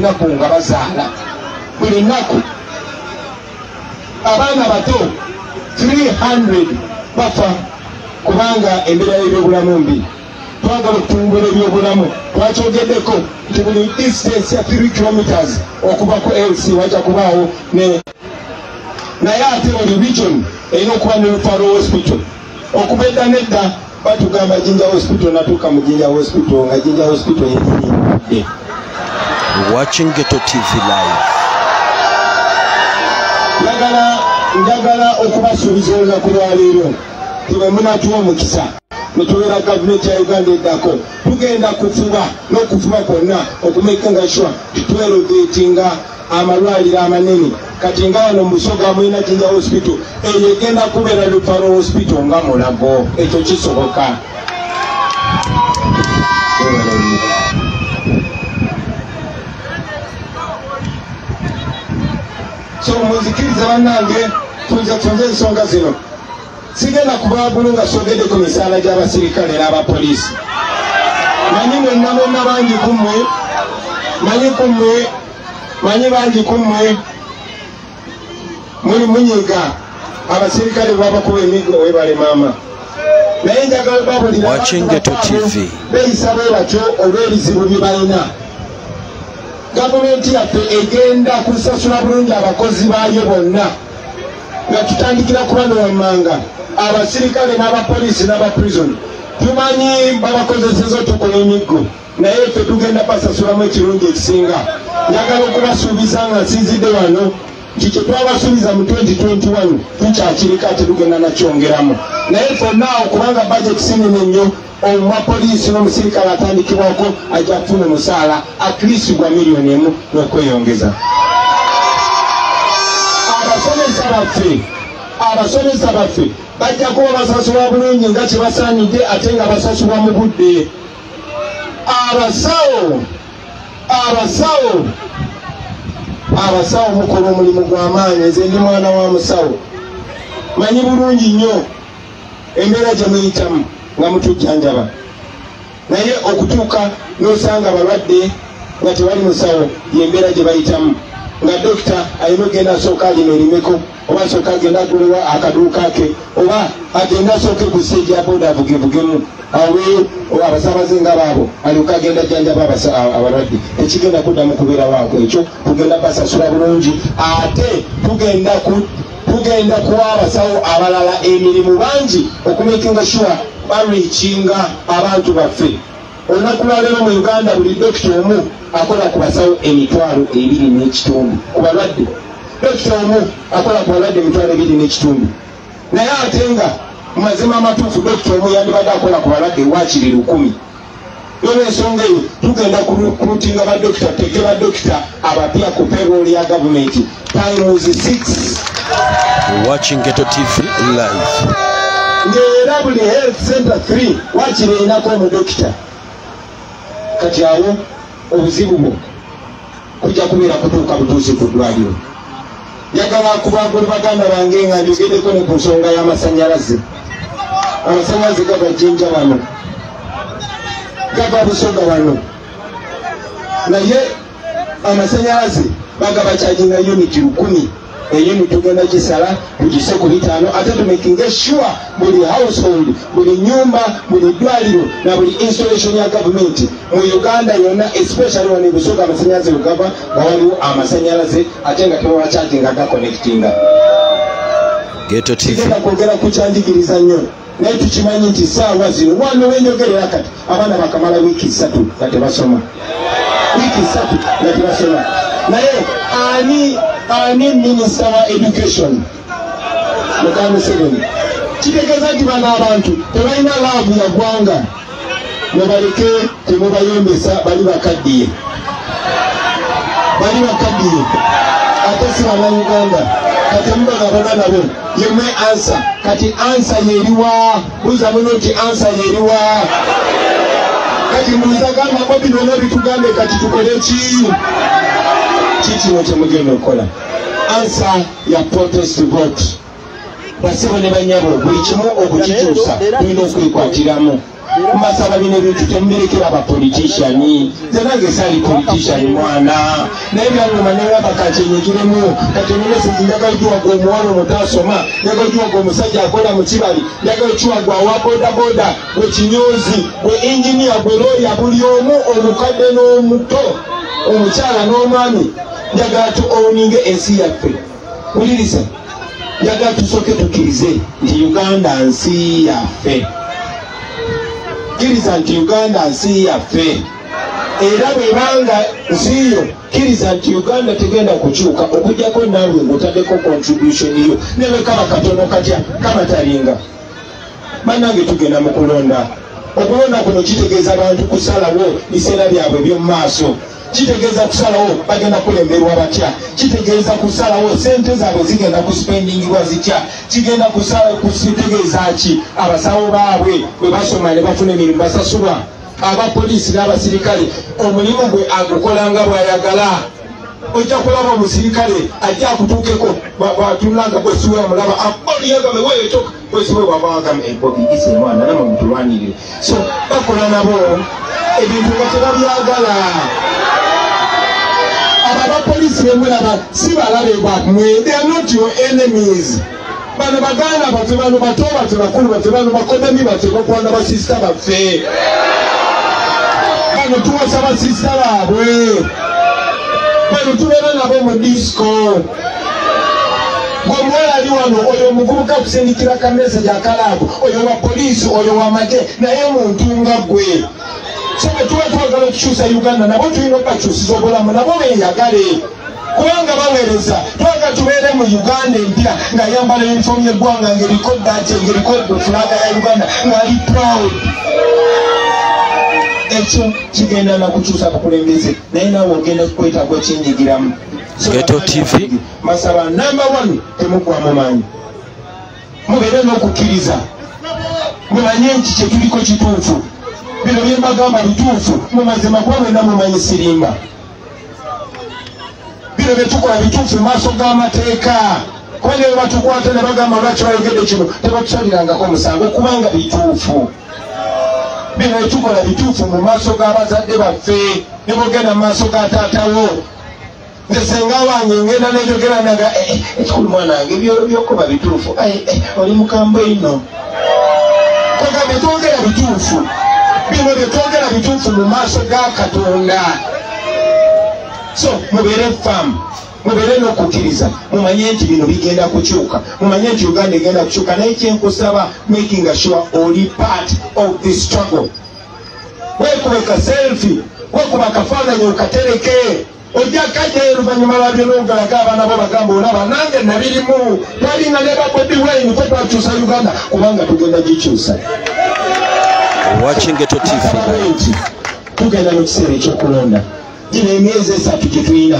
naku nga bazaala buli naku abaana bato 300 bafa kubanga embeera y'ebyobulamu mbi. Twagala okutumbula ebyobulamu twakyogeddeko nti buli distance ya 3 kilometers okuva ku LC wajja kubaawo naye ate buli region erina okuba ne referral hospital. Okuva edda nedda batugamba Jinja Hospital, natuuka mu Jinja Hospital nga Jinja Hospital yenyinidde. Watching Ghetto TV live. Njagala okubasuubiza olunaku lwaleero tube munatuwa omukisa netubeera gavumenti ya Uganda eddako tugenda kufuba n'okufuba kwonna okumeka nga sure twerogetinga amalwaliro amanene. Kati nga wano mu Busoga mulina Jinja Hospital eyo egenda kubeera referral hospital nga Mulago. Ekyo kisoboka. So muzikiriza bannange tunze ensonga zino. Sigenda kubaagulu nga sogedde ku misaala gy'abasirikale n'abapoliisi. Manyi mwenna bangi kummwe, manyi bangi kummwe muli munyiga abasirikale babakuba emiggo webale maama. Naye njagala babulira Watching Ghetto TV. Beeyisa bwe batyo olw'ebizibu bye balina. Gavumenti yaffe egenda kusasula bulungi abakozi baayo bonna nga tutandikira ku bano wammanga abasirikale n'abapoliisi n'abaprison. Tumanyi babakozeseza otukola emiggo naye ffe tugenda basasulamu ekirungi ekisinga. Njagala okubasuubiza nga nsinzidde wano nti kye twabasuubiza mu 2021 tukyakirika ate tugenda nakyongeramu. Naye fonna okubanga budget sinene nnyo omupoliisi n'omusirikale atandikibwako ajja kufuna omusaala at least gwa $1 million n'okweyongeza. Abasomesa baffe bajja kuba basasula bulungi nga kye basaanidde ate nga basasulwa mu budde. Abasawo mukola omulimu gw'amaanyi. Nze ndi mwana wa musawo, manyi bulungi nnyo embeera gye muyitamu nga mutujjanjaba. Naye okutuuka n'osanga abalwadde nga tewali musawo y'embeera gye bayitamu. Nga dokita alina ogenda asooka alina erimeko, oba asooka agenda agulewa akaduuka ke, oba agenda asooke ku stage ya booda avugevugemu aweeyo abasaabaze nga baabo alyoka agenda ajjanjaba abalwadde. Tekigenda kuddamu kubeera waako ekyo. Tugenda basasula bulungi ate tugenda kuwa abasawo abalala emirimu bangi okumekinga sure bariikinga abantu baffe. Olunaku lwaleero mu Uganda buli dokita omu akola ku basawo 2.2 ku balwadde. Dokita omu akola ku balwadde 2.2. Naye ate nga mu mazima amatuufu dokita omu yandibadde akola ku balwadde waakiri 1,000. Olw'ensonga eyo tugenda kulutinga badokita, teke badokita abapya ku payroll ya gavumenti times 6. Watching Ghetto TV live. Ng'era buli health center 3 waakiri erinako omudokita. Kati awo obuzibu bwo kujja kubeera kutuuka butuusi ku ddwaliro. Njagala kubaagula baganda bange nga njogeddeko ne ku nsonga y'amasannyalaze. Amasannyalaze gava Jinja wano, gava Busoga wano, naye amasannyalaze bagaba kyaginga unit 10. Eyuni tugenda gisala tugise ku 5 ate tumekinge sure buli household, buli nyumba, buli ddwaliro na buli installation ya gavumenti mu Uganda yonna, especially wano Busoga amasannyalaze gava nga waliwo amasannyalaze ate nga tebawa charging aga connectinga. Ghetto TV. Tugenda kwogera ku kyanjigiriza nnyo naye tukimanyi nti saawa zino wano wenjogerera kati abaana bakamala wiiki 3 nga tebasoma. Wiiki 3 nga tebasoma. Naye ani minisita wa education Muganda Museveni kitegeeza nti bano abantu tebalina laavu ya ggwanga. Mubaleke temubayombesa, bali bakaddiye ate si bannayuganda. Kati mubagabana nabo yemwe ansa. Kati ansa yeriwa buza muno nti ansa yeriwa. Kati mbuuza gamba Bobi byonna bitugambe kati tukole ki? Kino kyemugenda okukola. Ansa ya protest vote. Basebo ne banyabo buli kimu okukikyusa tulina okwekwatiramu. mbasaba bino ebintu temubirekera abapoliticiani nze nange sali politician mwana naye byangoma neraba kacenyekiremu katenemesezi njagalikiwaga omuwala omutasoma njagalikiwaga omusajja akola mu kibali njagalikiwaga owa bodaboda gwe kinyozi gwe engineer gwe lawyer buli omu omukadde n'omuto omukyala n'omwami njagala tu owninge ensi yaffe uliriza njagala tusooke tukkirize nti Uganda nsi yaffe kkiriza nti Uganda nsi yaffe era bwebanga nsiyo kkiriza nti Uganda tegenda kukyuka okujjako naawe ng'otaddeko contribution yo nebe kaba katono katya kaba talinga bannange tugenda mu kulonda okulonda kuno kitegeeza abantu kusalawo biseera byabwe by'omu maaso kitegeeza kusalawo bagenda kulemberwa batya kitegeeza kusalawo sente zaabwe zigenda kuspendingibwa zitya kigenda kusitegeeza ki abasawo baabwe bwe basoma ne bafuna emirimu basasulwa abapoliisi n'abasirikale omulimu gwe agukolanga bw'ayagala ojja kulaba omusirikale ajja akutuukeko bwatulanga bwesiwe amulaba oliyagame weetoka bwesiwe wabawagame ebobi ise mwana namwe mutulwanirire so bakola nabo ebintu nga tebabyagala abapoliisi bemulaba si balabe bamwe they are not your enemies bano baganda baffe bano bato baffe bakulu baffe bano bakodemi baffe bakwana basisita baffe bano tuwasa basisita baabwe bano tubeera nabo mu disco gwemuwala ali wano oyo omuvubuka kusindikira kameseji akalaabu oyo wa poliisi oyo wa mage naye muntu nga gwe so bwe tuba twagala okukyusa Uganda nabo tulina okubakyusiza obulamu nabo beeyagale kubanga baweereza twaga tubeere mu Uganda empya ng'ayambala yunifoomu y'eggwanga ng'eriko ddaaki ng'eriko fulaga ya Uganda ng'ali proud ekyo kigenda nakukyusa bukulembeze naye naawe ogenda kwetaaga ekyenyigiramu Ghetto TV masaba number 1 temugwa mumanyi mubeere n'okukkiriza mumanye nti kyetuliko kituufu bino byembagamba bituufu mumazima kuba mwena mumanyi sirimba bino byetukola bituufu mu maaso g'amateeka kuba ne batukwata ne bagamba lwaki bayogedde kino tebatusalirangako omusango kubanga bituufu bino byetukola bituufu mu maaso g'abazadde baffe ne bogenda mu maaso ga taatawo nze senga wange ngenda nejogera naga ekikulu mwanange byokuba bituufu oli mukambwe ino koga byetwogera bituufu bino byetwogera bituufu mu maaso ga Katonda so mubeere famu mubeere n'okukkiriza mumanye nti bino bigenda kukyuka mumanye nti Uganda egenda kukyuka naye kyenkusaba making sure oli part of the struggle weekube ka selfie wekuba akafaananyi okatereke ojja kajja oluvannyuma lwabyo n'ogalaga abaana bo bagamba olaba nange nabirimu twalinga ne Bobi Wine ffe twakyusa Uganda kubanga tugenda gikyusa Watching Ghetto TV tugenda mu kiseera ekyokulonda gino emyezi 3 gye tulina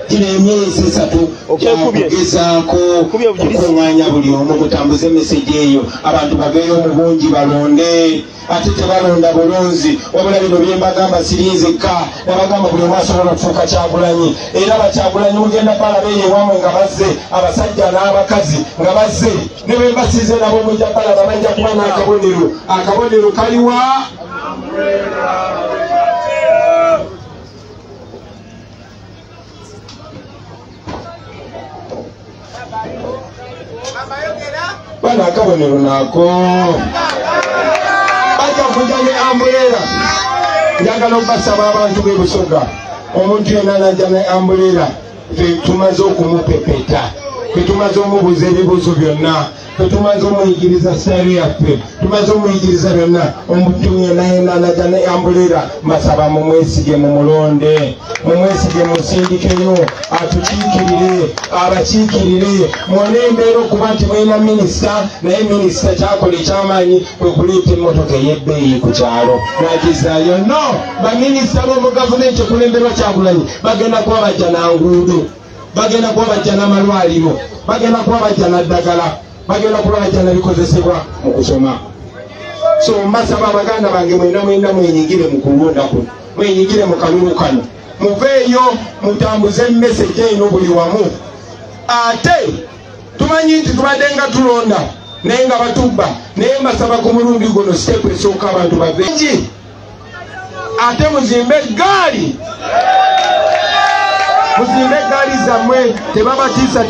gino emyezi 3 gyakugezaako okuŋŋaanya buli omu mutambuze meseji eyo abantu bageyo mu bungi balonde ate tebalonda bulunzi wabula bino byembagamba sirinzekka nabagamba buli omu asobola okufuuka Kyagulanyi era bakyagulanyi mugenda balabeeyo ewamwe nga bazze abasajja n'abakazi nga bazze ne bwe mbasize nabo mujja balaba bajja kuba n'akabonero akabonero kaliwa bana akabonero nako bajja kujja ne ambulera njagala okubasaba abantu b'e Busoga omuntu yenna najja ne ambulera tumaze okumupepeta tumaze omubuuza ebibuuzo byonna tumaze omuyigiriza sitaari yaffe tumaze omuyigiriza byonna omuntu yenna najja ne ambulera mbasaba mumwesige mumulonde mumwesige musindikeyo atukiikirire abakiikirire mwone embeera okuba nti mwina minisita naye minisita kyakola ekyamaanyi kwe kuleeta emmotoka ey'ebbeeyi ku kyalo nagizaayo no baminisita b'omu gavumenti okulemberwa Kyagulanyi bagenda kuba bajja nanguudo bagenda kuba bajja n'amalwaliro bagenda kuba bajja naddagala bagenda kuba bajja nabikozesebwa mu kusoma so mbasaba abaganda bange mwena mwenyigire mu kulonda kuno mwenyigire mu kalulu kano muveeyo mutambuze meseji eno buli wamu ate tumanyi nti tubadde nga tulonda nenga batubba nemba saba ku mulundi gono step esooka abantu bavenji ate muzimbe gaali zammwe tebabatiisa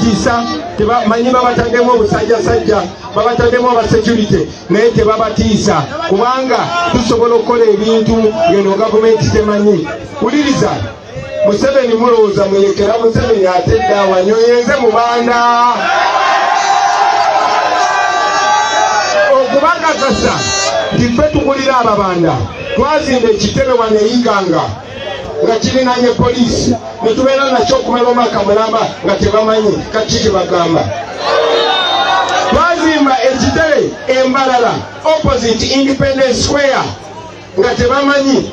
tebamanyi babataddemu obusajjasajja babataddemu abasecurity naye tebabatiisa kubanga tusobola okukola ebintu ngeno gavumenti temanyi. Wuliriza Museveni mulowooza muyekera Museveni atedde awanyoyenze mu banda okubakakasa nti ffe tukulira ababanda twazimba ekitebe wano eyiganga nga kirinanye poliisi ne tubeera nakyo okumala omwaka mulamba nga tebamanyi kati tebagamba. Twazimba ekitebe Embalala opposite Independence Square nga tebamanyi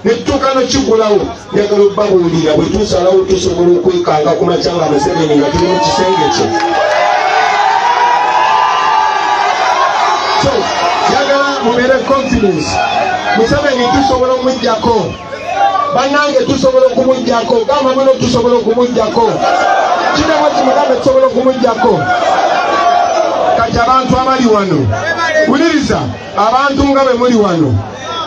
ne tutuuka nokigulawo. Njagala okubabuulira bwe tusalawo tusobola okwekanga ku makya nga Museveni nga tuli mu kisenge kye. So njagala mubeere confidence Museveni tusobola omuggyako bannange tusobola okumuggyako gamba muno tusobola okumuggyako kiremo kimugambe tusobola okumuggyako. Kati abantu abali wano wuliriza abantu nga bwe muli wano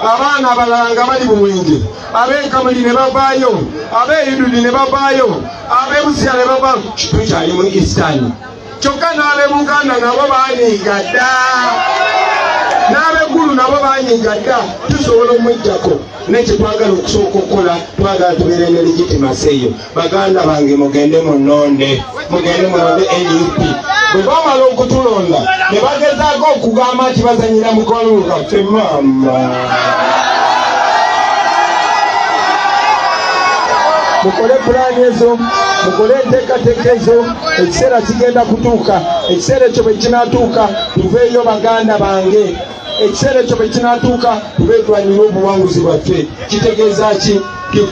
abaana abalala nga bali Buwenge ab'Enkamuli ne bavaayo ab'Eyududi ne bavaayo ab'Ebusira ne bavaayo tukyali mu Eastern kyokka n'ab'Ebuganda nabo baanyiga dda n'ab'eggulu nabo baanyiga dda tusobola omuggyako. Nekye twagala okusooka okukola twagala tubeere ne legitimacy eyo. Baganda bange mugende munonde NUP bwe bamala okutulonda ne bagezaako okugamba nti bazanyira mukono gaffe maama mukole pulaani ezo mukole enteekateeka ezo. Ekiseera kigenda kutuuka ekiseera ekyo bwe kinaatuuka tuveeyo baganda bange ekiseera ekyo bwe kinaatuuka tubeetwanyira obuwanguzi bwaffe. Kitegeeza ki?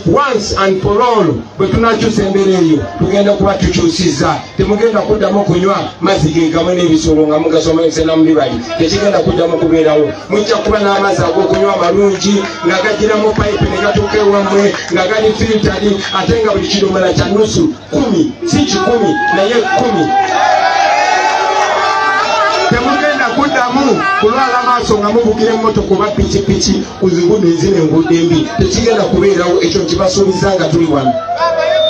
Once and for all bwe tunakyusa embeera eyo tugenda kuba tukyusizza. Temugenda kuddamu okunywa mazzi gegamu n'ebisolo nga mugasomesera mu bibali. Tekigenda kuddamu kubeerawo. Mujja kuba n'amazzi ag'okunywa amalungi nga gagiramu payipe ne gatuuka ewammwe nga gali filteri ate nga buli kidomola kya nusu 10 si 10 naye 10. Temugenda kuddamu kulwala maaso nga mubukira emmotoka oba pikipiki ku zigudu ezina enguudo embi. Tekigenda kubeerawo. Ekyo kibasuubiza nga tuli wano.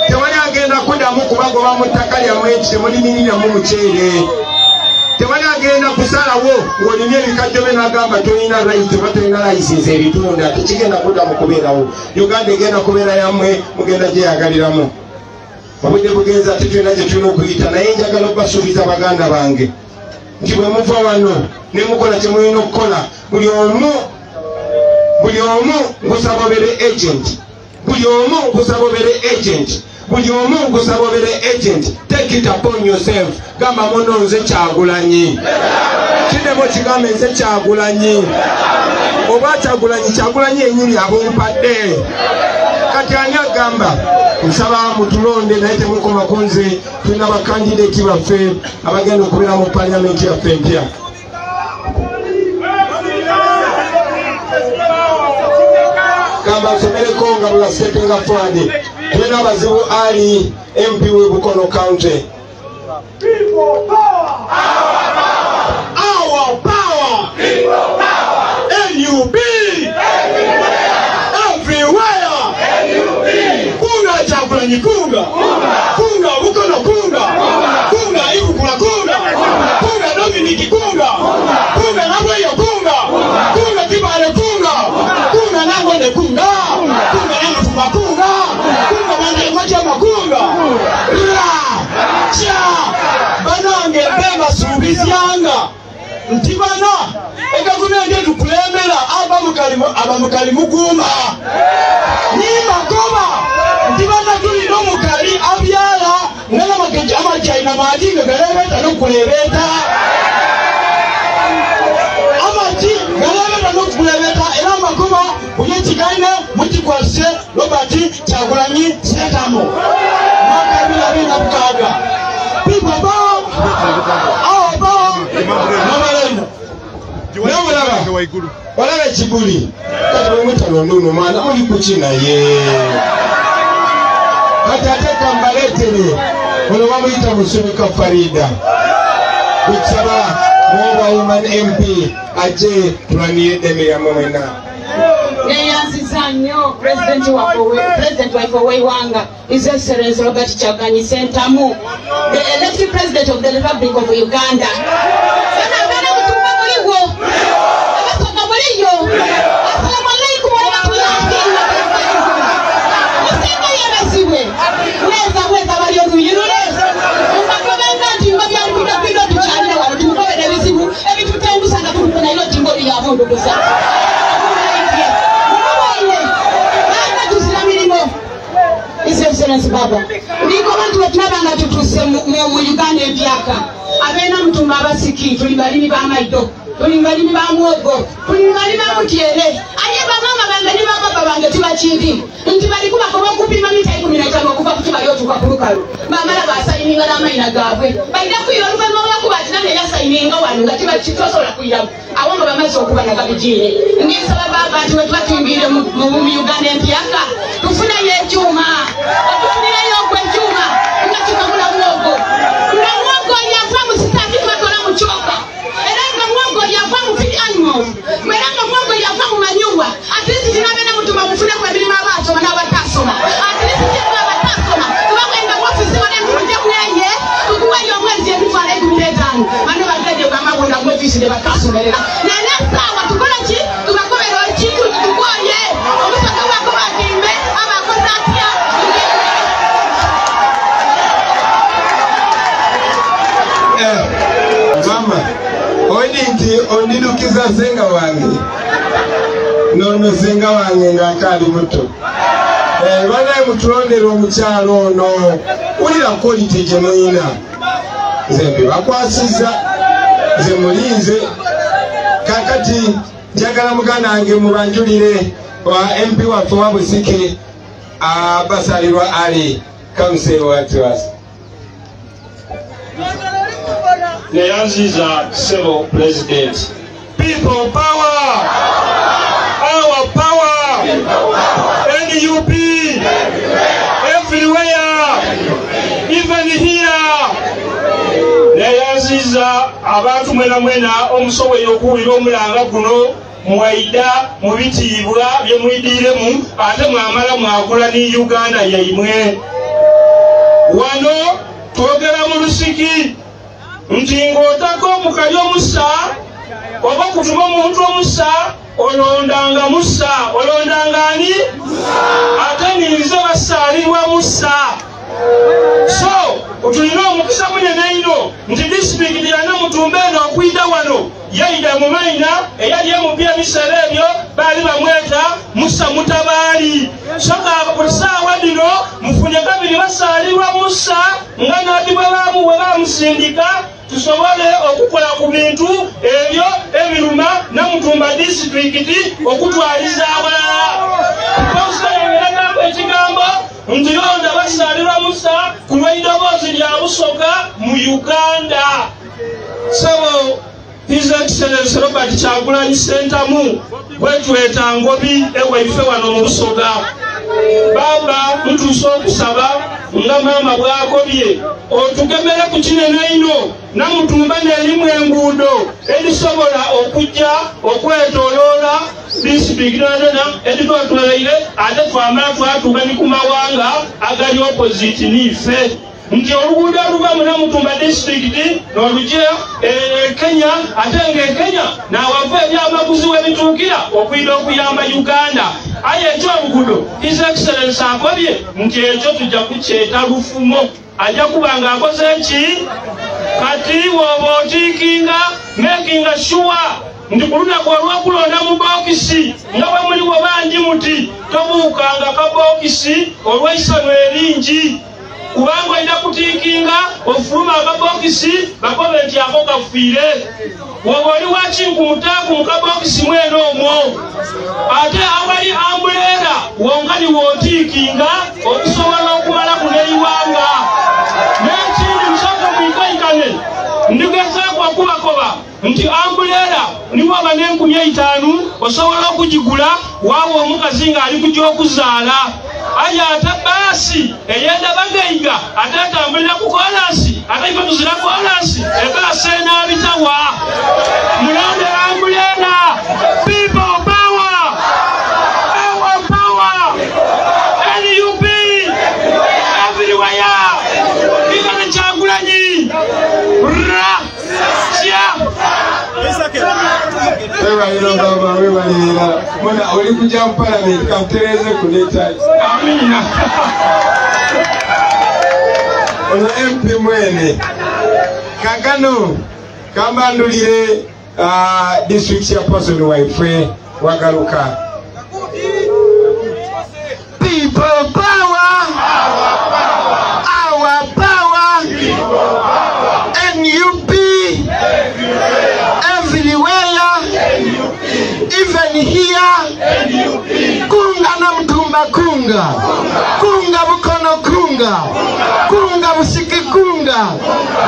Tewali agenda kuddamu kubagoba mu ttaka lyammwe eki temulimiriramu muceere. Tewali agenda kusalawo ng'olina ebikajjo bye n'agamba tolina right oba tolina layisinsi ebitunda. Tekigenda kuddamu kubeerawo. Uganda egenda kubeera yammwe mugenda gyeyagaliramu. Obudde bugenza ate tulina gye tulina okuyita naye njagala okubasuubiza baganda bange nti bwe muva wano ne mukola kye mulina okukola buli omu ngusaba obeere agent. Buli omu ngusaba obeere agent. Buli omu ngusaba obeere agent. Take it upon yourself. Gamba muno nze Kyagulanyi. Kidemo kigambe nze Kyagulanyi. Oba Kyagulanyi yennyini abumpadde. Kati ani agamba nsaba mutulonde naye temukoma ku nze. Tulina bakandideti baffe abagenda okubeera mu paliamenti yaffe empya. Gamba nsomereko nga bula stepping forward. Tulina abazibu ali MP w'e Bukono County. People power! Our power! People power! NUP! Everywhere! Kunga Kyagulanyi kunga! Kunga Bukono kunga! Kunga Ibukula kunga! Kunga Dominic kunga! Kunga Nabweyo kunga! Kunga Kibale kunga! Kunga Nangone kunga! Kunga Namufuba kunga! Kunga Bandalematyama kunga! Banange bebasuubizyanga nti bana egavumenti etukulembera abamukali mukuuma nimagoba nti bana tulina omukali abyala ng'amajaina maati nga galebeeta n'okulebeeta amati galebeeta n'okulebeeta era amagoba buli ekigaine mukikwasise Robert Kyagulanyi Sentamu mwaka 2026. People bow! Our bow! Namalenda. Namulaba. Walaba ekiguli. Kati bwe mutalonda ono mwana muli kuki naye. Kati ate kambaleetere. Ono bamuyita Musumika Farida. Kukusaba Mwoba Woman MP aje tulaniye deme ya mwena. President wa Wanga, His Excellency Robert Kyagulanyi Ssentamu, the elected President of the Republic of Uganda. His Excellency Baba, ndiko bantu batulabanga tutuse mu Uganda ebyaka abena mutumba abasiki tuli balimi ba maido tuli balimi ba mwogo tuli balimi ba mutiere anye bamama bange ni baba bange tibachindi nti bali kuba ko kupima mita 15 kuba kutuba yotu kwa kulukalu bamala basayininga na maina gabwe baida kuyiruka mama kubatina ne yasayininga wanu ngati bachitosola kuyira awongo bamaso okuba na kabijire ngisaba baba ati wetu batumbire mu Uganda ebyaka tufuna yekyuma atufuna yokwe kyuma ngachika mula mwogo yafamu sitaki twatola muchoka era nga mwogo yafamu feed animals mweranga mwogo yafamu manyumba at least tinabena mutuma mufune kwa bilima abato na batasoma at least tinabena batasoma tubakwenda ofisi wale mfunde kuyenye tukuwa yo mwezi ebifale kuletani mano bagede kama bunda mu ofisi de batasoma era na sawa tukola ki tubakobera ekintu tukoye omusaka wako bakimbe abakoza atya Mama, onindi ondilukiza senga wange. Nono senga wange ngakali muto. Bana mutulondero omukyalo ono. Ulira quality gye mulina. Nze bakwasiza. Nze mulinze. Kakati njagala muganda wange mubanjulire wa MP waffe wa Busike abasalirwa Ali. Come say what to us. Neyanziza civil president. People power! Our power! NUP! Everywhere! Even here! Neyanziza abantu mwena omusoboye okuwulira omulanga guno mwaida mubitibwa bye mwidiremu ate mwamala mwagula ni Uganda yaimwe. Wano twogera mu Lusiki nti ng'otako mukali omusa oba kutuma omuntu omusa olondanga musa olondanga ani ate ninze basaalirwa musa. So tulina omukisa munene ino nti disitulikiti ya Namutumba eno okuyita wano yayida mu maina eyali emupya biseera ebyo baali bamweta Musa Mutabaali. So buli saawa dino mufunye kabiri basaalirwa musa nga nabbi bwe bamusindika tusobole okukola ku bintu ebyo ebiruma Namutumba disitulikiti okutwaliza abalala. Kukosayengerako ekigambo nti yonda basaalirwa musa kulw'eddoboozi lya Busoga mu Uganda. So His Excellency Robert Kyagulanyi Ssentamu bwetweta ngobi ewaife wano mu Busoga. Baba mutuusa okusaba nga maama bw'akobye otugemere ku kinene ino Namutumba n'erimu enguudo edisobola okujja okwetoloola disitulikiti yonna editwatwalaire ate twamala twatuuka ni ku mawanga agali opposite niife nti oluguudo oluva mu Namutumba disitulikiti n'olugya Kenya ate ng'Ekenya n'awava ebyamaguzi we bituukira okuyita okuyamba Uganda. Aye ekyo oluguudo His Excellency akobye nti ekyo tujja kukyeta lufumo. Ajja kuba ng'akoze ki? Kati bw'oba otiikinga making sure nti ku lunaku olw'okulonda mu bookisi nga bwe muliwo bangi muti tobuukanga ka bookisi olw'eisano eringi kubanga olina kutiikinga ofuluma akabookisi bakobe nti ako kafiire. Bw'oba oli wakinku mutaaku mu kabookisi mweno omwo ate awali ambuleera wongali wootiikinga okusobola okumala kuneyiwanga. N'ekindi musooka mwikaikane ndigezaako okubakoba nti ambuleera niwo aba n'enkumi 5 osobola okugigula waawe omukazi ng'ali kujja okuzaala ayata basi eyenda bagaiga atatambulira ku kolansi ataifa tuzira kolansi ebasi enabitawa mulonde ambulena people power our power NUP everywhere ikana Kyagulanyi ra sia webalira baba webalira mwana oli kujja mu parliament kamtereze kuleta amina ono MP mwene kakano kambandulire district ya person waife wagaruka people power our power NUP everywhere even here kunga na mtumba kunga kunga bukono kunga kunga busiki kunga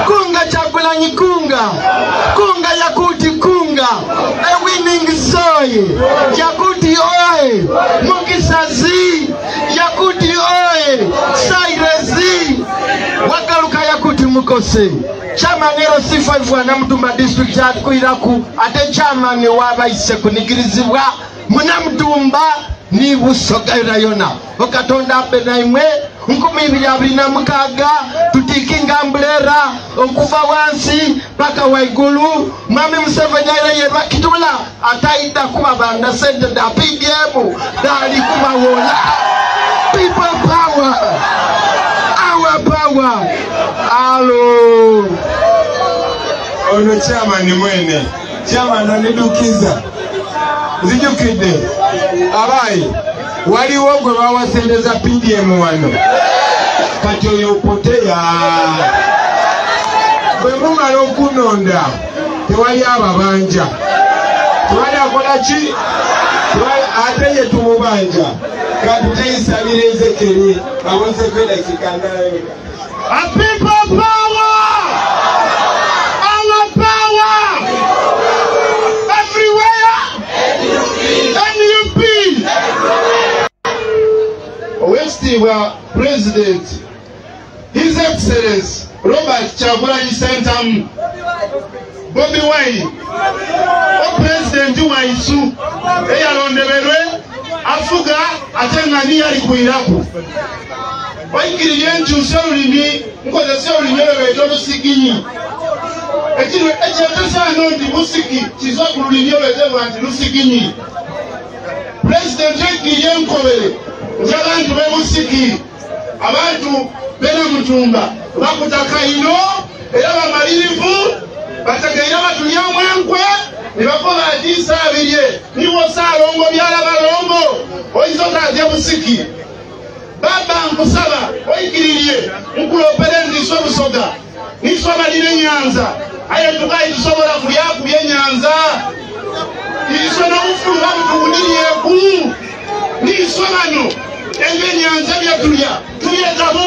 kunga Kyagulanyi kunga kunga Yakuti kunga a winning soy Yakuti oe Mukisazi Yakuti oe Sairezi wagaruka Yakuti mukose chairman ero C5 na Mtumba district atkuiraku ate chairman wabaise kunigirizibwa muna Mtumba ni busogaira yona okatonda benaimwe 2026 tutikinga mbulera okuva wansi paka waigulu mami Museveni yerwa kitula ataida kuba banda sente da PDM dali kuba wola people power our power alo ono chairman mwene chairman anidukiza zijukide abai waliwo gwe bawasendeza PDM wano kati oyo poteya bwe mumala okunonda tewali ababanja tewali akola ki ate ye tumubanja kati teyisabira Ezekeri abonse kwedakika ndala a people power our power everywhere NUP Owekitiibwa President His Excellency Robert Kyagulanyi Ssentamu Bobi Wine o President waisu eyalondeberwe afuga ate nga niyali kwiraku waikirire enkyusa olulimi nkozesa olulimi olwebeeta olusiginyi ekyetesaano nti busiki kiza ku lulimi olwezebwa nti lusiginyi President ekirire enkobere nti abantu bemusiki abantu bena Mutumba bakutaka ino era bamalirivu bategeera batulya omwenkwe ne bakola agisaabirye niwo saalongo byala balongo oyinza otaatya busiki baba nkusaba oyikirirye nkulopere ndiso obusoga niso abalire enyanza aye tukayi tusobola kulyakubya enyanza iso n'obufulu babutubuliryeku niso bano enga enyanza byatulya tuyetabo